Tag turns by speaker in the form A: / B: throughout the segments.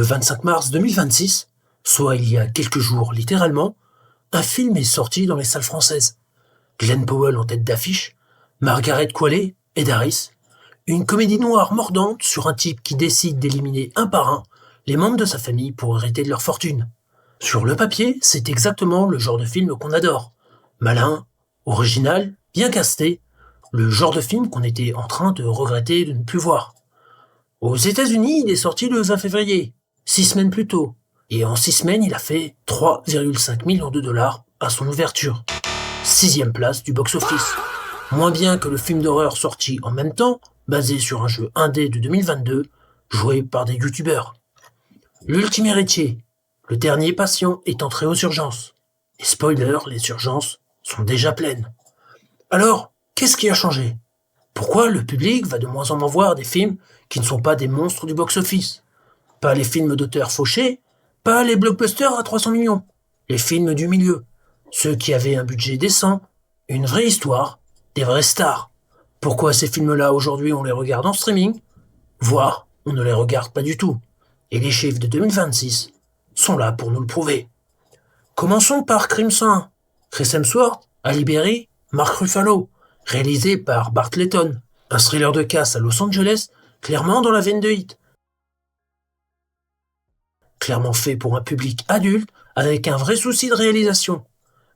A: 25 mars 2026, soit il y a quelques jours littéralement, un film est sorti dans les salles françaises. Glenn Powell en tête d'affiche, Margaret Qualley et Daris, une comédie noire mordante sur un type qui décide d'éliminer un par un les membres de sa famille pour hériter de leur fortune. Sur le papier, c'est exactement le genre de film qu'on adore. Malin, original, bien casté, le genre de film qu'on était en train de regretter de ne plus voir. Aux États-Unis, il est sorti le 20 février, 6 semaines plus tôt, et en 6 semaines, il a fait 3,5 millions de dollars à son ouverture. 6e place du box-office. Moins bien que le film d'horreur sorti en même temps, basé sur un jeu indé de 2022, joué par des youtubeurs. L'ultime héritier, le dernier patient est entré aux urgences. Et spoiler, les urgences sont déjà pleines. Alors, qu'est-ce qui a changé ? Pourquoi le public va de moins en moins voir des films qui ne sont pas des monstres du box-office ? Pas les films d'auteurs fauchés, pas les blockbusters à 300 millions, les films du milieu, ceux qui avaient un budget décent, une vraie histoire, des vraies stars. Pourquoi ces films-là aujourd'hui on les regarde en streaming, voire on ne les regarde pas du tout. Et les chiffres de 2026 sont là pour nous le prouver. Commençons par Crimson, Chris Hemsworth, Halle Berry, Mark Ruffalo, réalisé par Bart Layton, un thriller de casse à Los Angeles, clairement dans la veine de Hit. Clairement fait pour un public adulte, avec un vrai souci de réalisation.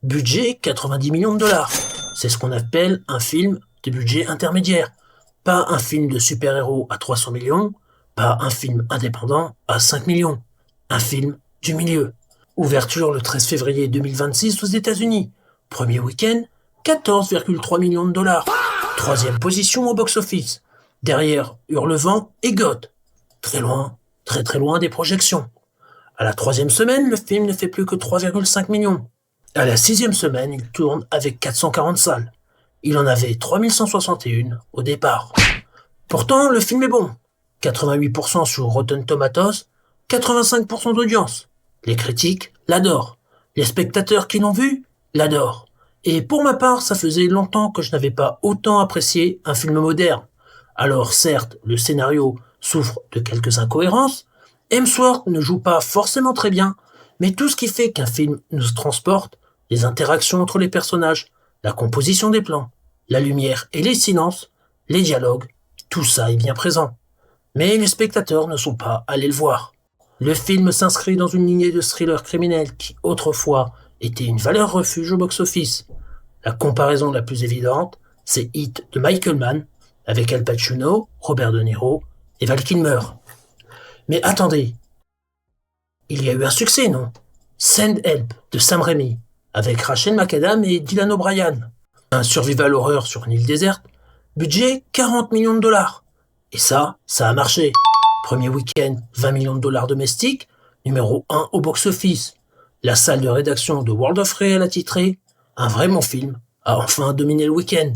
A: Budget 90 millions de dollars. C'est ce qu'on appelle un film de budget intermédiaire. Pas un film de super-héros à 300 millions, pas un film indépendant à 5 millions. Un film du milieu. Ouverture le 13 février 2026 aux États-Unis. Premier week-end, 14,3 millions de dollars. 3e position au box-office. Derrière Hurlevent et Goth. Très loin, très très loin des projections. À la 3e semaine, le film ne fait plus que 3,5 millions. À la 6e semaine, il tourne avec 440 salles. Il en avait 3161 au départ. Pourtant, le film est bon. 88% sur Rotten Tomatoes, 85% d'audience. Les critiques l'adorent. Les spectateurs qui l'ont vu l'adorent. Et pour ma part, ça faisait longtemps que je n'avais pas autant apprécié un film moderne. Alors certes, le scénario souffre de quelques incohérences, Hemsworth ne joue pas forcément très bien, mais tout ce qui fait qu'un film nous transporte, les interactions entre les personnages, la composition des plans, la lumière et les silences, les dialogues, tout ça est bien présent. Mais les spectateurs ne sont pas allés le voir. Le film s'inscrit dans une lignée de thrillers criminels qui, autrefois, était une valeur refuge au box-office. La comparaison la plus évidente, c'est Hit de Michael Mann, avec Al Pacino, Robert De Niro et Val Kilmer. Mais attendez, il y a eu un succès, non ? Send Help de Sam Raimi, avec Rachel McAdams et Dylan O'Brien. Un survival horreur sur une île déserte, budget 40 millions de dollars. Et ça a marché. Premier week-end, 20 millions de dollars domestiques, numéro 1 au box-office. La salle de rédaction de World of Real a titré « Un vrai bon film a enfin dominé le week-end ».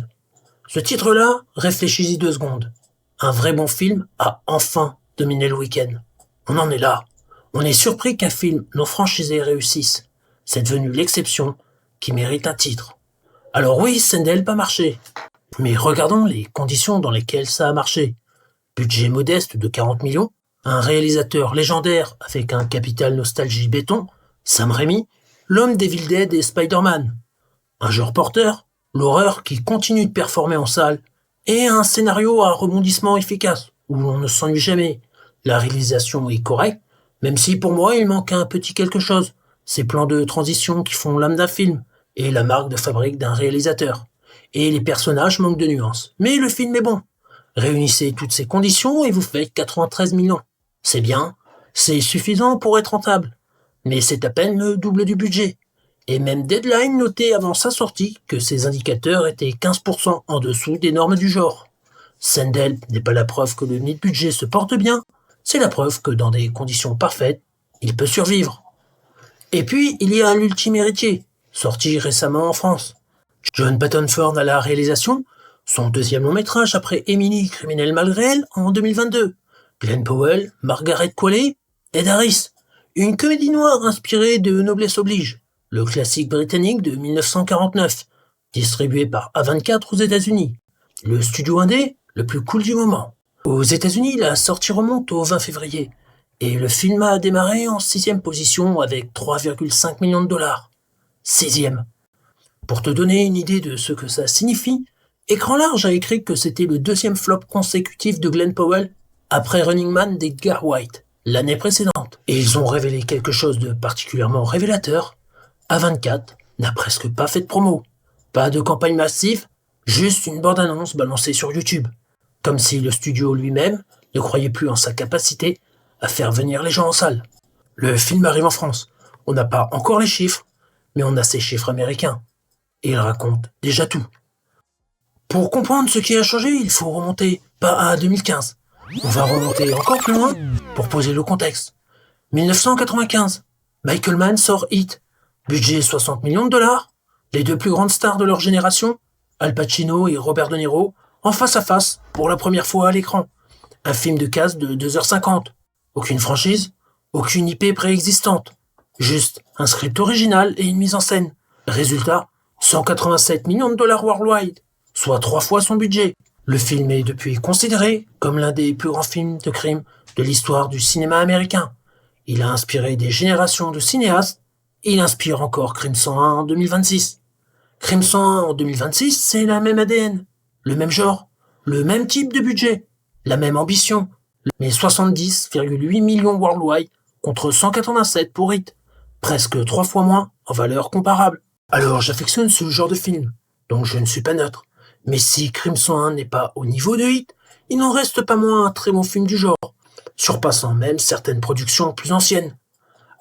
A: Ce titre-là, réfléchis-y 2 secondes. Un vrai bon film a enfin dominé le week-end. On en est là. On est surpris qu'un film non franchisé réussisse. C'est devenu l'exception qui mérite un titre. Alors oui, Sendel pas marché. Mais regardons les conditions dans lesquelles ça a marché. Budget modeste de 40 millions, un réalisateur légendaire avec un capital nostalgie béton, Sam Raimi, l'homme d'Evil Dead et Spider-Man. Un jeu porteur, l'horreur qui continue de performer en salle, et un scénario à rebondissement efficace, où on ne s'ennuie jamais. La réalisation est correcte, même si pour moi il manque un petit quelque chose. Ces plans de transition qui font l'âme d'un film, et la marque de fabrique d'un réalisateur. Et les personnages manquent de nuances. Mais le film est bon. Réunissez toutes ces conditions et vous faites 93 millions. C'est bien, c'est suffisant pour être rentable. Mais c'est à peine le double du budget. Et même Deadline notait avant sa sortie que ses indicateurs étaient 15% en dessous des normes du genre. Sendel n'est pas la preuve que le nid de budget se porte bien, c'est la preuve que dans des conditions parfaites, il peut survivre. Et puis, il y a l'ultime héritier, sorti récemment en France. John Patton-Ford à la réalisation, son 2e long métrage après Emily, criminel malgré elle, en 2022. Glenn Powell, Margaret Qualley, Ed Harris. Une comédie noire inspirée de Noblesse oblige, le classique britannique de 1949, distribué par A24 aux États-Unis. Le studio indé, le plus cool du moment. Aux États-Unis, la sortie remonte au 20 février. Et le film a démarré en 6e position avec 3,5 millions de dollars. 6e. Pour te donner une idée de ce que ça signifie, Écran Large a écrit que c'était le 2e flop consécutif de Glenn Powell après Running Man d'Edgar White, l'année précédente. Et ils ont révélé quelque chose de particulièrement révélateur. A24 n'a presque pas fait de promo. Pas de campagne massive, juste une bande-annonce balancée sur YouTube. Comme si le studio lui-même ne croyait plus en sa capacité à faire venir les gens en salle. Le film arrive en France. On n'a pas encore les chiffres, mais on a ces chiffres américains. Et ils racontent déjà tout. Pour comprendre ce qui a changé, il faut remonter pas à 2015. On va remonter encore plus loin pour poser le contexte. 1995, Michael Mann sort Heat. Budget 60 millions de dollars. Les deux plus grandes stars de leur génération, Al Pacino et Robert De Niro, en face à face pour la première fois à l'écran. Un film de casse de 2h50. Aucune franchise, aucune IP préexistante. Juste un script original et une mise en scène. Résultat, 187 millions de dollars worldwide, soit 3 fois son budget. Le film est depuis considéré comme l'un des plus grands films de crime de l'histoire du cinéma américain. Il a inspiré des générations de cinéastes et il inspire encore Crime 101 en 2026. Crime 101 en 2026, c'est la même ADN, le même genre, le même type de budget, la même ambition, mais 70,8 millions worldwide contre 187 pour Heat, presque 3 fois moins en valeur comparable. Alors j'affectionne ce genre de film, donc je ne suis pas neutre. Mais si Crime 101 n'est pas au niveau de Heat, il n'en reste pas moins un très bon film du genre, surpassant même certaines productions plus anciennes.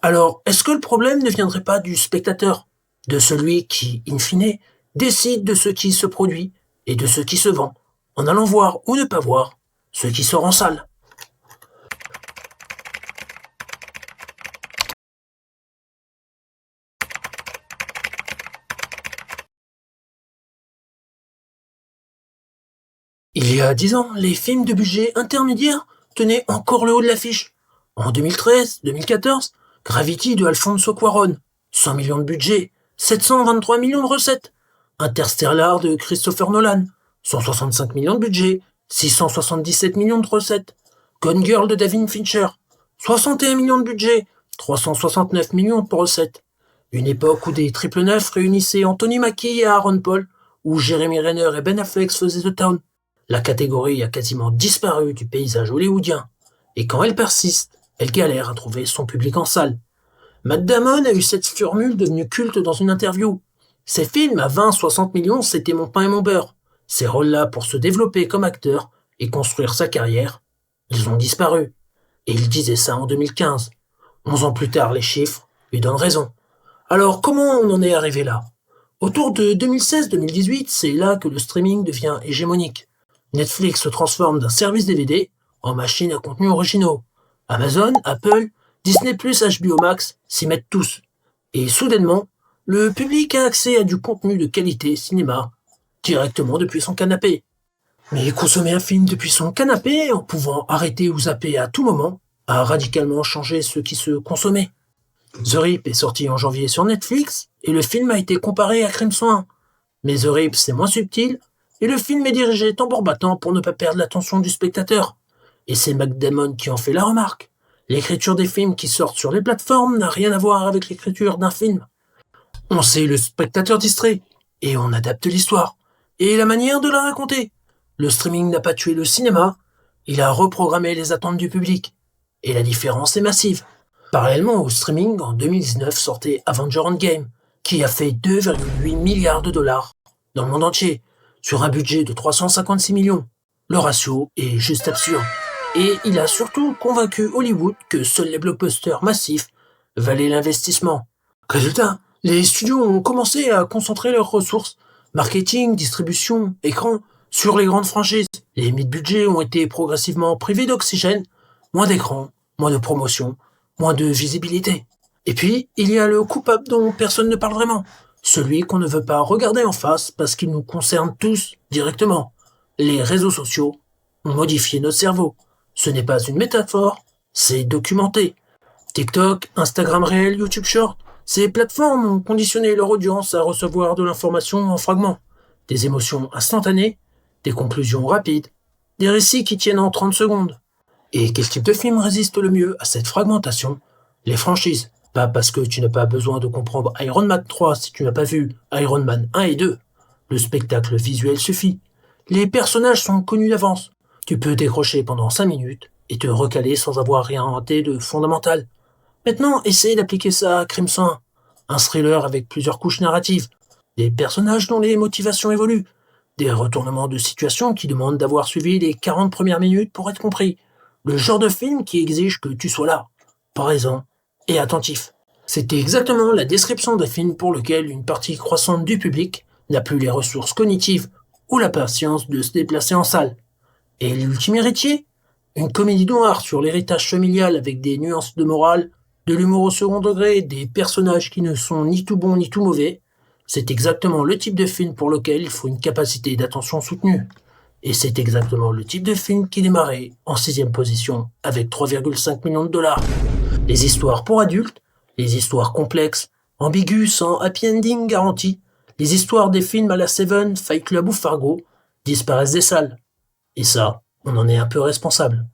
A: Alors, est-ce que le problème ne viendrait pas du spectateur, de celui qui, in fine, décide de ce qui se produit et de ce qui se vend, en allant voir ou ne pas voir ce qui sort en salle? Il y a 10 ans, les films de budget intermédiaire tenaient encore le haut de l'affiche. En 2013-2014, Gravity de Alfonso Cuarón, 100 millions de budget, 723 millions de recettes. Interstellar de Christopher Nolan, 165 millions de budget, 677 millions de recettes. Gone Girl de David Fincher, 61 millions de budget, 369 millions de recettes. Une époque où des triple neufs réunissaient Anthony Mackie et Aaron Paul, où Jeremy Renner et Ben Affleck faisaient The Town. La catégorie a quasiment disparu du paysage hollywoodien. Et quand elle persiste, elle galère à trouver son public en salle. Matt Damon a eu cette formule devenue culte dans une interview. Ces films à 20-60 millions, c'était mon pain et mon beurre. Ces rôles-là pour se développer comme acteur et construire sa carrière, ils ont disparu. Et il disait ça en 2015. 11 ans plus tard, les chiffres lui donnent raison. Alors comment on en est arrivé là? Autour de 2016-2018, c'est là que le streaming devient hégémonique. Netflix se transforme d'un service DVD en machine à contenu originaux. Amazon, Apple, Disney+, HBO Max s'y mettent tous. Et soudainement, le public a accès à du contenu de qualité cinéma directement depuis son canapé. Mais consommer un film depuis son canapé, en pouvant arrêter ou zapper à tout moment, a radicalement changé ce qui se consommait. The Rip est sorti en janvier sur Netflix, et le film a été comparé à Crime 101. Mais The Rip, c'est moins subtil, et le film est dirigé tambour battant pour ne pas perdre l'attention du spectateur. Et c'est Matt Damon qui en fait la remarque. L'écriture des films qui sortent sur les plateformes n'a rien à voir avec l'écriture d'un film. On sait le spectateur distrait, et on adapte l'histoire, et la manière de la raconter. Le streaming n'a pas tué le cinéma, il a reprogrammé les attentes du public. Et la différence est massive. Parallèlement au streaming, en 2019 sortait Avengers Endgame, qui a fait 2,8 milliards de dollars dans le monde entier, sur un budget de 356 millions. Le ratio est juste absurde. Et il a surtout convaincu Hollywood que seuls les blockbusters massifs valaient l'investissement. Résultat, les studios ont commencé à concentrer leurs ressources, marketing, distribution, écran, sur les grandes franchises. Les mid-budgets ont été progressivement privés d'oxygène, moins d'écran, moins de promotion, moins de visibilité. Et puis, il y a le coupable dont personne ne parle vraiment. Celui qu'on ne veut pas regarder en face parce qu'il nous concerne tous directement. Les réseaux sociaux ont modifié notre cerveau. Ce n'est pas une métaphore, c'est documenté. TikTok, Instagram Réel, YouTube Short, ces plateformes ont conditionné leur audience à recevoir de l'information en fragments. Des émotions instantanées, des conclusions rapides, des récits qui tiennent en 30 secondes. Et quel type de film résiste le mieux à cette fragmentation? Les franchises. Pas parce que tu n'as pas besoin de comprendre Iron Man 3 si tu n'as pas vu Iron Man 1 et 2. Le spectacle visuel suffit. Les personnages sont connus d'avance. Tu peux décrocher pendant 5 minutes et te recaler sans avoir rien raté de fondamental. Maintenant, essaye d'appliquer ça à Crimson, un thriller avec plusieurs couches narratives, des personnages dont les motivations évoluent, des retournements de situation qui demandent d'avoir suivi les 40 premières minutes pour être compris, le genre de film qui exige que tu sois là, présent et attentif. C'était exactement la description d'un film pour lequel une partie croissante du public n'a plus les ressources cognitives ou la patience de se déplacer en salle. Et l'ultime héritier? Une comédie noire sur l'héritage familial avec des nuances de morale, de l'humour au second degré, des personnages qui ne sont ni tout bons ni tout mauvais. C'est exactement le type de film pour lequel il faut une capacité d'attention soutenue. Et c'est exactement le type de film qui démarrait en 6e position avec 3,5 millions de dollars. Les histoires pour adultes, les histoires complexes, ambiguës sans happy ending garanti, les histoires des films à la Seven, Fight Club ou Fargo disparaissent des salles. Et ça, on en est un peu responsable.